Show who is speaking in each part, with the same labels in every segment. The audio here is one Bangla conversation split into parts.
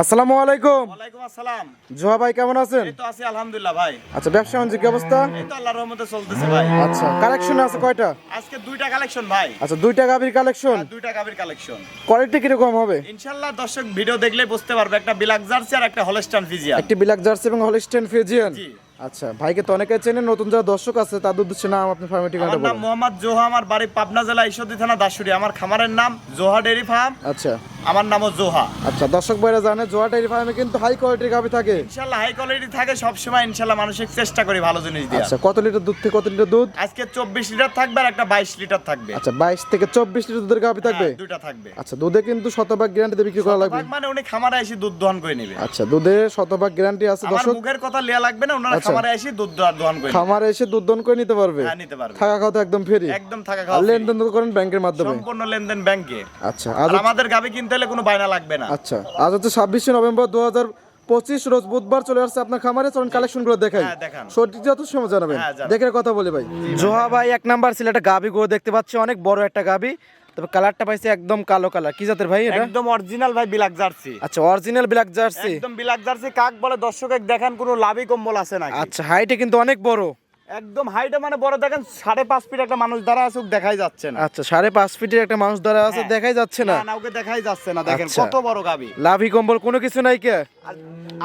Speaker 1: আসসালামু আলাইকুম।
Speaker 2: ওয়ালাইকুম আসসালাম।
Speaker 1: জোহা ভাই কেমন আছেন?
Speaker 2: এই তো আছি আলহামদুলিল্লাহ ভাই।
Speaker 1: আচ্ছা, ব্যবসা বাণিজ্য কি অবস্থা?
Speaker 2: এই তো আল্লাহর রহমতে চলতেছে ভাই।
Speaker 1: আচ্ছা, কালেকশন আছে কয়টা?
Speaker 2: আজকে দুইটা কালেকশন ভাই।
Speaker 1: আচ্ছা, দুইটা গাভীর কালেকশন।
Speaker 2: দুইটা গাভীর কালেকশন।
Speaker 1: কোয়ালিটি কিরকম হবে?
Speaker 2: ইনশাআল্লাহ দর্শক ভিডিও দেখলে বুঝতে পারবে, একটা বিলাক জার্সি আর একটা হলস্টাইন ফ্রিজিয়ান।
Speaker 1: একটি ব্ল্যাক জার্সি এবং হলিস্টিয়ান ফ্রিজিয়ান।
Speaker 2: জি।
Speaker 1: আচ্ছা, ভাইকে তো অনেকে চেনেন, নতুন যারা দর্শক আছে তাদের উদ্দেশ্যে নাম আপনি ফার্মের ঠিকানাটা
Speaker 2: আমার নাম
Speaker 1: বলুন।
Speaker 2: মোহাম্মদ জোহা, আমার বাড়ি পাবনা জেলা ঈশ্বরদী থানা দাসুরি। আমার খামারের নাম জোহা ডেইরি ফার্ম,
Speaker 1: আচ্ছা
Speaker 2: আমার নামও জোহা।
Speaker 1: আচ্ছা, দর্শক ভাইরা জানে জোহা ডেইরি ফার্মে কিন্তু হাই কোয়ালিটির গাভী থাকে।
Speaker 2: ইনশাআল্লাহ হাই কোয়ালিটি থাকে সব সময়, ইনশাআল্লাহ মানুষের চেষ্টা করি ভালো জিনিস দিয়া।
Speaker 1: আচ্ছা, কত লিটার দুধ থেকে কত লিটার দুধ?
Speaker 2: আজকে 24 লিটার থাকবে আর একটা 22 লিটার থাকবে।
Speaker 1: আচ্ছা, 22 থেকে 24 লিটার দুধের গাভী থাকবে।
Speaker 2: হ্যাঁ, দুইটা থাকবে।
Speaker 1: আচ্ছা, দুধে কিন্তু শতভাগ গ্যারান্টি দিয়ে বিক্রি করা লাগবে।
Speaker 2: মানে উনি খামারে এসে দুধ দহন করে নেবে।
Speaker 1: আচ্ছা, দুধে শতভাগ গ্যারান্টি আছে
Speaker 2: আমার
Speaker 1: দর্শক।
Speaker 2: মুখের কথা লিয়া লাগবে না, ওনারা
Speaker 1: আচ্ছা।
Speaker 2: খামারে এসে দুধ দহন করে নেবে।
Speaker 1: খামারে এসে দুধ দহন করে নিতে পারবে।
Speaker 2: হ্যাঁ, নিতে পারবে।
Speaker 1: থাকা খাওয়া তো একদম ফ্রি।
Speaker 2: একদম থাকা
Speaker 1: আর
Speaker 2: খাওয়া
Speaker 1: লেনদেন তো করেন ব্যাংকের মাধ্যমে।
Speaker 2: সম্পূর্ণ লেনদেন ব্যাংকে।
Speaker 1: আচ্ছা,
Speaker 2: আর
Speaker 1: আজ
Speaker 2: আমাদের গাবি কিনতে হলে কোনো বায়না লাগবে না।
Speaker 1: আচ্ছা, আজ হচ্ছে 26শে নভেম্বর 2025 রোজ বুধবার চলে আসছে আপনার খামারে। চলুন কালেকশনগুলো দেখাই।
Speaker 2: হ্যাঁ, দেখান।
Speaker 1: সঠিক যত সময় জানাবেন।
Speaker 2: হ্যাঁ, জানাবেন।
Speaker 1: দেখে কথা বলি ভাই। জোহা ভাই এক নাম্বার ছিল একটা গাবি গরু দেখতে পাচ্ছি, অনেক বড় একটা গাবি। তবে কালারটা পাইছে একদম কালো কালার। কি জাতের ভাই এটা?
Speaker 2: একদম অরিজিনাল ভাই বিলাক জার্সি।
Speaker 1: আচ্ছা, অরিজিনাল ব্ল্যাক জার্সি।
Speaker 2: একদম বিলাক জার্সি। কাক বলে দর্শক দেখান, কোনো লাভি কম্বল আছে নাকি?
Speaker 1: আচ্ছা, হাইটে কিন্তু অনেক বড়।
Speaker 2: একদম হাইটে মানে বড়, দেখেন 5.5 ফিট একটা মানুষ দাঁড়া আছে, ওকে দেখাই যাচ্ছে না।
Speaker 1: আচ্ছা, 5.5 ফিটের একটা মানুষ দ্বারা আছে,
Speaker 2: হ্যাঁ।
Speaker 1: দেখাই যাচ্ছে না।
Speaker 2: না, ওকে দেখাই যাচ্ছে না। দেখেন
Speaker 1: আচ্ছা।
Speaker 2: কত বড় গাবি।
Speaker 1: লাভি কম্বল কোনো কিছু নাই কে?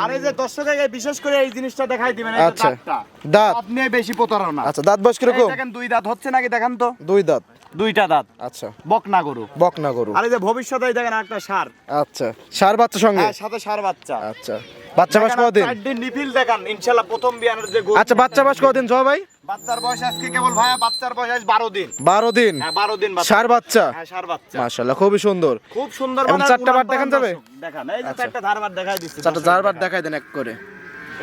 Speaker 2: আর এই যে দর্শকে বিশেষ করে এই জিনিসটা দেখাই দিবেন, এই যে
Speaker 1: আচ্ছা।
Speaker 2: দাঁতটা।
Speaker 1: দাঁত।
Speaker 2: আপনি বেশি প্রতারণা।
Speaker 1: আচ্ছা, দাঁত বয়স
Speaker 2: এই
Speaker 1: কিরকম?
Speaker 2: দেখেন দুই দাঁত হচ্ছে নাকি দেখান তো।
Speaker 1: দুই দাঁত।
Speaker 2: দুইটা দাঁত।
Speaker 1: আচ্ছা,
Speaker 2: বকনা গরু।
Speaker 1: বকনা গরু।
Speaker 2: আর এই যে ভবিষ্যতে এই দেখেন একটা ষাঁড়।
Speaker 1: আচ্ছা, ষাঁড় বাচ্চা সঙ্গে।
Speaker 2: হ্যাঁ, সাথে ষাঁড় বাচ্চা।
Speaker 1: আচ্ছা, বাচ্চা বাস কতদিন?
Speaker 2: 4 দিন নিফিল দেখান, ইনশাআল্লাহ প্রথম বিয়ানের যে গরু।
Speaker 1: আচ্ছা, বাচ্চা বাস কতদিন জয় ভাই?
Speaker 2: বাচ্চার বয়স আজকে কেবল ভাইয়া, বাচ্চার বয়স আজ 12 দিন।
Speaker 1: 12 দিন।
Speaker 2: হ্যাঁ, 12 দিন বাচ্চা।
Speaker 1: ষাঁড় বাচ্চা।
Speaker 2: হ্যাঁ, ষাঁড় বাচ্চা।
Speaker 1: মাশাআল্লাহ, খুবই সুন্দর।
Speaker 2: খুব সুন্দর।
Speaker 1: এবং
Speaker 2: মানে
Speaker 1: চারটা
Speaker 2: উড়ান
Speaker 1: বার দেখান
Speaker 2: পালান
Speaker 1: যাবে?
Speaker 2: দর্শক দেখান। এই যে চারটা ধারবার দেখাই দিচ্ছি।
Speaker 1: চারটা জারবার দেখাই দেন এক করে।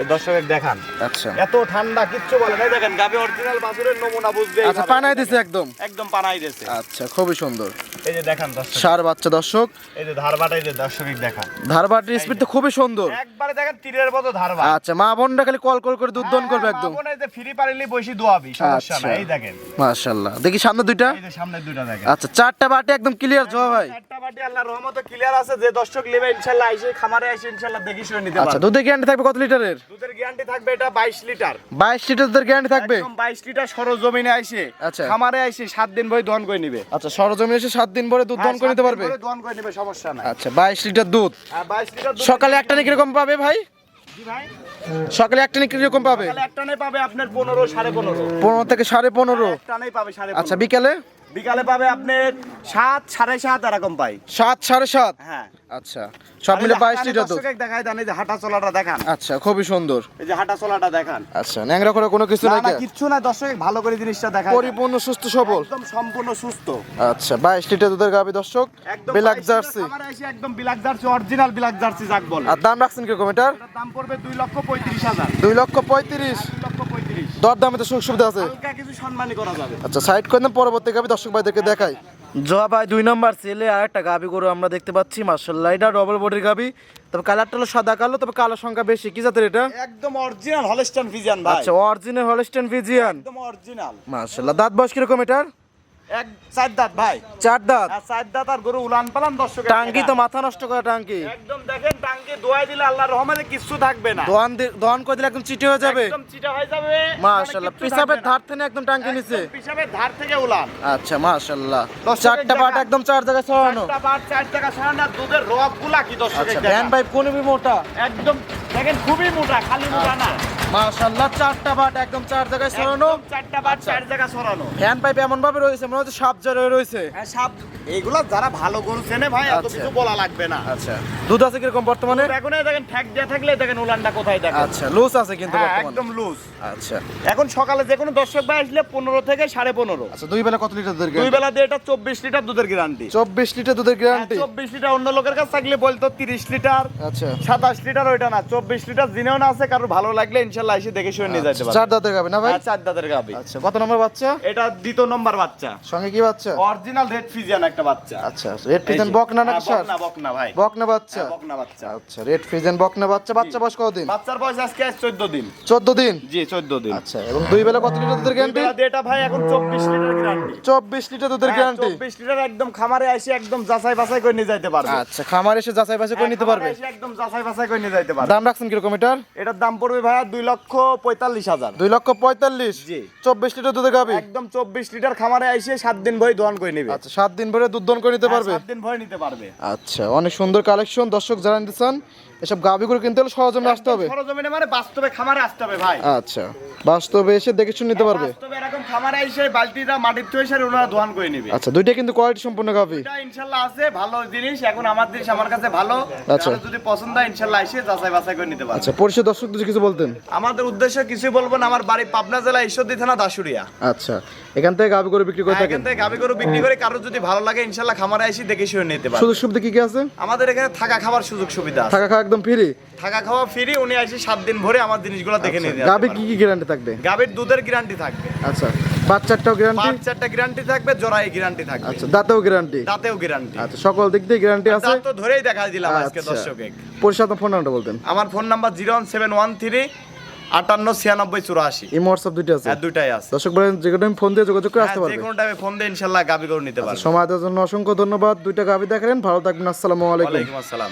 Speaker 2: এই দর্শকের দেখান।
Speaker 1: আচ্ছা
Speaker 2: এত ঠান্ডা কিচ্ছু বলে না। এই দেখেন গাবি অরিজিনাল বাছুরের নমুনা বুঝবে।
Speaker 1: আচ্ছা, পানাই দিছে একদম।
Speaker 2: একদম পানাই দিয়েছে।
Speaker 1: আচ্ছা, খুবই সুন্দর।
Speaker 2: এই যে দেখেন দর্শক।
Speaker 1: ষাঁড় বাচ্চা দর্শক।
Speaker 2: এই যে ধারবাটা, এই যে দর্শকের দেখান।
Speaker 1: ধারবাটির স্পিড তো খুবই সুন্দর।
Speaker 2: একবারে দেখেন তীরের মতো ধারবা।
Speaker 1: আচ্ছা, মা বোনরা খালি কল কল করে দুধ দন করবে একদম।
Speaker 2: মনে হয় যে ফ্রি পারিলি বসি দোয়াবি, সমস্যা
Speaker 1: আচ্ছা।
Speaker 2: নাই। এই দেখেন।
Speaker 1: মাশাআল্লাহ, দেখি সামনে দুইটা।
Speaker 2: এই যে সামনে দুইটা দেখেন।
Speaker 1: আচ্ছা, চারটা বাটি একদম ক্লিয়ার জয় ভাই।
Speaker 2: চারটা বাটি আল্লাহর রহমতে ক্লিয়ার আছে। যে দর্শক নেবে ইনশাআল্লাহ আইসে খামারে আইসে ইনশাআল্লাহ দেখি শুনে নিতে
Speaker 1: আচ্ছা,
Speaker 2: পারবে।
Speaker 1: দুধের গ্যারান্টি থাকবে কত লিটারের?
Speaker 2: দুধের গ্যারান্টি থাকবে এটা 22 লিটার।
Speaker 1: 22 লিটার দুধের গ্যারান্টি থাকবে।
Speaker 2: একদম 22 লিটার সরজমিনে আইসে
Speaker 1: আচ্ছা।
Speaker 2: খামারে আইসে 7 দিন ভরে দহন করে নিবে।
Speaker 1: আচ্ছা, সরজমিনে এসে 7 দিন পরে দুধ দহন করে নিতে পারবে।
Speaker 2: দহন করে নিবে, সমস্যা নাই।
Speaker 1: আচ্ছা, 22 লিটার দুধ।
Speaker 2: আর 22 লিটার দুধ
Speaker 1: সকালে একটা নাকি কিরকম পাবে ভাই?
Speaker 2: জি ভাই।
Speaker 1: সকালে একটা নাকি কিরকম পাবে?
Speaker 2: সকালে একটা নেই পাবে আপনার 15 15.5।
Speaker 1: 15 থেকে 15.5।
Speaker 2: একটা নেই পাবে 15.5।
Speaker 1: আচ্ছা, বিকালে?
Speaker 2: বিকালে পাবে আপনার 7 7.5 এরকম পাই।
Speaker 1: 7 7.5।
Speaker 2: হ্যাঁ।
Speaker 1: আচ্ছা, সব মিলে 22 লিটার দুধ।
Speaker 2: দর্শক দেখাই দেন, এই যে হাঁটা চলাটা দেখান।
Speaker 1: আচ্ছা, খুবই সুন্দর।
Speaker 2: এই যে হাঁটা চলাটা দেখান।
Speaker 1: আচ্ছা, ন্যাংরা করে কোনো কিছু
Speaker 2: না
Speaker 1: নাই
Speaker 2: না,
Speaker 1: কে?
Speaker 2: কিচ্ছু না দর্শক, ভালো করে জিনিসটা দেখায়।
Speaker 1: পরিপূর্ণ সুস্থ সবল।
Speaker 2: একদম সম্পূর্ণ সুস্থ।
Speaker 1: আচ্ছা, 22 লিটার দুধের গাবি দর্শক,
Speaker 2: একদম
Speaker 1: ব্ল্যাক
Speaker 2: 22
Speaker 1: জার্সি।
Speaker 2: খামারে এসে একদম black jersey, original black jersey যাক বলে।
Speaker 1: আর দাম রাখছেন কিরকম এটার?
Speaker 2: এটার দাম পড়বে 2,35,000।
Speaker 1: 2,35,000।
Speaker 2: 2,35,000।
Speaker 1: দর দামে তো সুযোগ সুবিধা আছে।
Speaker 2: হালকা কিছু সম্মানই করা যাবে।
Speaker 1: আচ্ছা, সাইড করে দেন, পরবর্তী গাবি দর্শক ভাইদেরকে দেখাই। জোয়া ভাই 2 নম্বর ছেলে আর একটা গাবি গরু আমরা দেখতে পাচ্ছি। মাশাআল্লাহ, এটা ডবল বডির গাবি। তবে কালারটা হলো সাদা কালো, তবে কালো সংখ্যা বেশি। কি জাতের এটা?
Speaker 2: একদম অরিজিনাল হলস্টাইন ফ্রিজিয়ান ভাই।
Speaker 1: আচ্ছা, অরিজিনাল হলস্টাইন ফ্রিজিয়ান।
Speaker 2: একদম অরিজিনাল।
Speaker 1: মাশাআল্লাহ, দাঁত বয়স কিরকম এটার?
Speaker 2: এক 4 দাঁত ভাই।
Speaker 1: 4 দাঁত।
Speaker 2: আর 4 দাঁত আর গরু উলান পালান দর্শক।
Speaker 1: টাঙ্কি তো মাথা নষ্ট করে টাঙ্কি।
Speaker 2: একদম দেখেন টাঙ্কি দোয়াই দিলে আল্লাহর রহমতে কিচ্ছু থাকবে না।
Speaker 1: দোয়ান করে দিলে একদম চিটে হয়ে যাবে।
Speaker 2: একদম চিটা হয়ে যাবে।
Speaker 1: মাশাআল্লাহ,
Speaker 2: মানে কিচ্ছু
Speaker 1: পিছাবের
Speaker 2: থাকবে না।
Speaker 1: ধার থেকে একদম টাঙ্কি নিচে।
Speaker 2: একদম পিছাবের ধার থেকে উলান।
Speaker 1: আচ্ছা, মাশাআল্লাহ,
Speaker 2: দর্শকের
Speaker 1: চারটা পাট
Speaker 2: দেখা-
Speaker 1: একদম 4 জায়গায় ছড়ানো।
Speaker 2: চারটা বার 4 টাকা সারানা দুধের রগগুলা কি দর্শক।
Speaker 1: আচ্ছা, ভ্যান পাইপ কোন মোটা।
Speaker 2: একদম দেখেন খুবই মোটা, খালি মোটা না।
Speaker 1: মাশাআল্লাহ, চারটা পাট একদম 4 জায়গায় ছড়ানো।
Speaker 2: একদম 4টা বার 4 জায়গা ছড়ানো।
Speaker 1: ভ্যান পাইপ এমন ভাবে রয়েছে মনে হচ্ছে সাপ জড়ে রয়েছে।
Speaker 2: হ্যাঁ, সব এগুলা যারা ভালো গরু চেনে ভাই এত
Speaker 1: আচ্ছা।
Speaker 2: কিছু বলা লাগবে না।
Speaker 1: আচ্ছা, দুধ আছে কিরকম বর্তমানে?
Speaker 2: এখন এই দেখেন ঠ্যাক দেয়া থাকলে দেখেন উলানটা কোথায় দেখেন।
Speaker 1: আচ্ছা, লুজ আছে কিন্তু
Speaker 2: হ্যাঁ,
Speaker 1: বর্তমানে।
Speaker 2: একদম লুজ।
Speaker 1: আচ্ছা
Speaker 2: এখন সকালে যে কোনো দর্শক ভাই আসলে 15 থেকে 15.5।
Speaker 1: আচ্ছা, দুই বেলা কত লিটার দুধের
Speaker 2: দুই
Speaker 1: গ্যারান্টি?
Speaker 2: বেলা দিয়ে এটা 24 লিটার দুধের গ্যারান্টি।
Speaker 1: 24 লিটার দুধের গ্যারান্টি।
Speaker 2: 24 লিটার অন্য লোকের কাছে থাকলে বলতো 30 লিটার
Speaker 1: আচ্ছা
Speaker 2: 27 লিটার, ওইটা না 24 লিটার জিনেও না আছে। কারোর ভালো লাগলে ইনশাল্লাহ ইনশাআল্লাহ এসে দেখে শুনে নিয়ে যাইতে পারবে।
Speaker 1: চার দাঁতের গাবি না ভাই?
Speaker 2: হ্যাঁ, 4 দাঁতের গাবি।
Speaker 1: আচ্ছা, কত নম্বর বাচ্চা?
Speaker 2: এটা দ্বিতীয় নম্বর বাচ্চা,
Speaker 1: সঙ্গে কি বাচ্চা?
Speaker 2: অরিজিনাল রেড ফিজিয়ান একটা বাচ্চা।
Speaker 1: আচ্ছা, রেড ফিজেন বকনা নাকি স্যার?
Speaker 2: বকনা ভাই,
Speaker 1: বকনা বাচ্চা।
Speaker 2: হ্যাঁ, বকনা বাচ্চা।
Speaker 1: আচ্ছা, রেড ফিজেন বকনা বাচ্চা। বাচ্চা বয়স কতদিন?
Speaker 2: বাচ্চার বয়স আজকে 14 দিন।
Speaker 1: 14 দিন।
Speaker 2: জি 14 দিন।
Speaker 1: আচ্ছা, এবং দুই বেলা কত লিটার দুধের গ্যারান্টি?
Speaker 2: এটা ভাই এখন 24 লিটার গ্যারান্টি।
Speaker 1: 24 লিটার দুধের গ্যারান্টি।
Speaker 2: 24 লিটার একদম খামারে এসে একদম যাচাই বাছাই করে নিয়ে যাইতে পারবে।
Speaker 1: আচ্ছা, খামার এসে যাচাই বাছাই করে নিতে পারবে।
Speaker 2: খামারে এসে একদম যাচাই বাছাই করে নিয়ে যাইতে পারবে।
Speaker 1: দাম রাখছেন কিরকম এটার?
Speaker 2: এটার দাম পড়বে ভাইয়া 2,45,000।
Speaker 1: 2,45,000।
Speaker 2: জি।
Speaker 1: 24 লিটার দুধের গাবি।
Speaker 2: একদম 24 লিটার খামারে এসে 7 দিন ভরে দহন করে নেবে।
Speaker 1: আচ্ছা, 7 দিন ভরে দুধ দহন করে নিতে পারবে।
Speaker 2: 7 দিন ভরে নিতে পারবে।
Speaker 1: আচ্ছা, অনেক সুন্দর কালেকশন। দর্শক যারা নিতে চান এসব গাবিগুলো কিনতে হলে সরজমিনে আসতে হবে।
Speaker 2: সরজমিনে মানে বাস্তবে খামারে আসতে হবে ভাই।
Speaker 1: আচ্ছা, বাস্তবে এসে দেখে শুনে নিতে পারবে।
Speaker 2: বাস্তবে এরকম খামারে এসে বালতিটা মাটির থেকে এসে ওনারা দহন করে নেবে।
Speaker 1: আচ্ছা, দুইটা কিন্তু কোয়ালিটি সম্পূর্ণ গাবি।
Speaker 2: এটা ইনশাআল্লাহ আছে ভালো জিনিস। এখন আমার জিনিস আমার কাছে ভালো।
Speaker 1: আচ্ছা।
Speaker 2: কারো যদি পছন্দ হয় ইনশাআল্লাহ এসে যাচাই বাছাই করে নিতে পারবে।
Speaker 1: আচ্ছা, পরিষদ দর্শকদের কিছু বলতেন?
Speaker 2: আমাদের উদ্দেশ্য কিছু বলবো না, আমার বাড়ি পাবনা জেলা ঈশ্বরদী থানা দাসুরিয়া।
Speaker 1: আচ্ছা, এখান থেকে গাবি করে বিক্রি করে থাকেন?
Speaker 2: এখান থেকে গাবি গরু বিক্রি করে কারো যদি ভালো লাগে ইনশাআল্লাহ খামারে এসে দেখে শুনে নিতে পারবে।
Speaker 1: সুযোগ সুবিধা কি কি আছে?
Speaker 2: আমাদের এখানে থাকা খাবার সুযোগ সুবিধা আছে।
Speaker 1: থাকা খাওয়া একদম ফ্রি?
Speaker 2: থাকা খাওয়া ফ্রি। উনি এসে 7 দিন ভরে আমার জিনিসগুলো দেখে নিয়ে যাবে।
Speaker 1: গাবি কি কি গ্যারান্টি থাকবে?
Speaker 2: গাবির দুধের গ্যারান্টি থাকবে।
Speaker 1: আচ্ছা, বাচ্চাটাও গ্যারান্টি?
Speaker 2: 5-4টা গ্যারান্টি থাকবে, জোড়ায় গ্যারান্টি থাকবে।
Speaker 1: আচ্ছা, দাঁতেও গ্যারান্টি?
Speaker 2: দাঁতেও গ্যারান্টি।
Speaker 1: আচ্ছা, সকল দিক দিয়ে গ্যারান্টি আছে।
Speaker 2: দাঁত তো ধরেই দেখাই দিলাম আজকে
Speaker 1: আচ্ছা।
Speaker 2: দর্শকে।
Speaker 1: পরিষদ ফোন নাম্বারটা বলতেন?
Speaker 2: আমার ফোন নাম্বার 01713 589684।
Speaker 1: এই হোয়াটসঅ্যাপ দুইটা আছে?
Speaker 2: হ্যাঁ, দুইটাই আছে।
Speaker 1: দর্শক বলেন যে কোনো ফোন দিয়ে যোগাযোগ করে আসতে
Speaker 2: হ্যাঁ, যে
Speaker 1: পারবে।
Speaker 2: কোনো টাইমে ফোন দিয়ে ইনশাআল্লাহ গাবি গরু নিতে পারবে।
Speaker 1: সময় দেওয়ার জন্য অসংখ্য ধন্যবাদ। দুইটা গাবি দেখালেন, ভালো থাকবেন। আসসালামু আলাইকুম।
Speaker 2: ওয়ালাইকুম আসসালাম।